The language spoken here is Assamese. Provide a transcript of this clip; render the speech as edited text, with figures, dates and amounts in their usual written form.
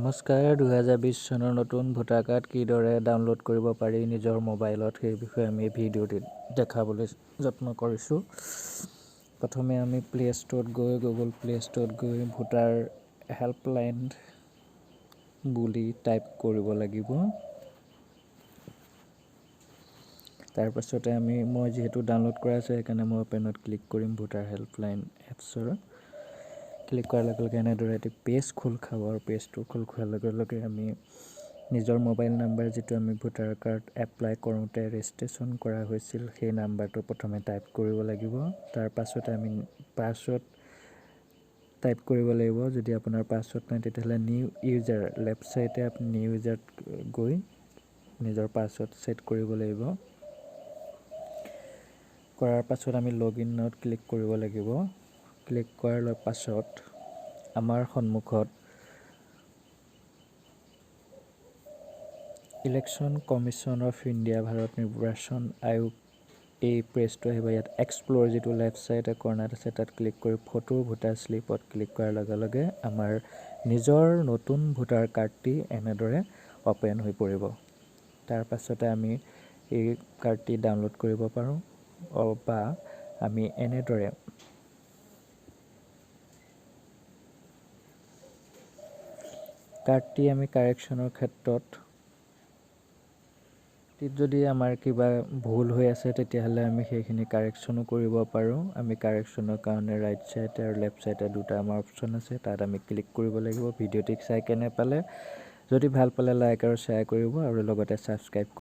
নমস্কাৰ 2020 চনৰ নতুন ভোটাৰ কাৰ্ড কিদৰে ডাউনলোড কৰিব পাৰি নিজৰ মোবাইলত সেই বিষয়ে আমি ভিডিঅ'টিত দেখাবলৈ যত্ন কৰিছোঁ। প্ৰথমে আমি প্লে ষ্ট'ৰত গৈ গুগল প্লে ষ্ট'ৰত গৈ ভোটাৰ হেল্পলাইন বুলি টাইপ কৰিব লাগিব। তাৰপাছতে মই যিহেতু ডাউনলোড কৰা আছে সেইকাৰণে মই অপেনত ক্লিক কৰিম ভোটাৰ হেল্পলাইন এপছৰ। ক্লিক কৰাৰ লগে লগে এনেদৰে এটি পেজ খোল খাব আৰু পেজটো খোল খোৱাৰ লগে লগে আমি নিজৰ মোবাইল নাম্বাৰ যিটো আমি ভোটাৰ কাৰ্ড এপ্লাই কৰোঁতে ৰেজিষ্ট্ৰেশ্যন কৰা হৈছিল সেই নাম্বাৰটো প্ৰথমে টাইপ কৰিব লাগিব। তাৰ পাছতে আমি পাছৱৰ্ড টাইপ কৰিব লাগিব। যদি আপোনাৰ পাছৱৰ্ড নাই তেতিয়াহ'লে নিউ ইউজাৰ লেফ্ট ছাইডে আপুনি নিউ ইউজাৰত গৈ নিজৰ পাছৱৰ্ড ছেট কৰিব লাগিব। কৰাৰ পাছত আমি লগইনত ক্লিক কৰিব লাগিব। ক্লিক কৰাৰ পাছত আমাৰ সন্মুখত election commission of India Bharat নিৰ্বাচন আয়োগ এই পেজটো আহিব। ইয়াত এক্সপ্ল'ৰ যিটো লেফ্ট ছাইডে কৰ্ণাৰত আছে তাত ক্লিক কৰি ফটো ভোটাৰ শ্লিপত ক্লিক কৰাৰ লগে লগে আমাৰ নিজৰ নতুন ভোটাৰ কাৰ্ডটি এনেদৰে অ'পেন হৈ পৰিব। তাৰ পাছতে আমি এই কাৰ্ডটি ডাউনলোড কৰিব পাৰোঁ বা আমি এনেদৰে কাৰ্ডটি আমি কাৰেকশ্যনৰ ক্ষেত্ৰত যদি আমাৰ কিবা ভুল হৈ আছে তেতিয়াহ'লে আমি সেইখিনি কাৰেকশ্যনো কৰিব পাৰোঁ। আমি কাৰেকশ্যনৰ কাৰণে ৰাইট ছাইডে আৰু লেফ্ট ছাইডে দুটা আমাৰ অপশ্যন আছে, তাত আমি ক্লিক কৰিব লাগিব। ভিডিঅ'টি চাই কেনে পালে যদি ভাল পালে লাইক আৰু শ্বেয়াৰ কৰিব আৰু লগতে ছাবস্ক্ৰাইব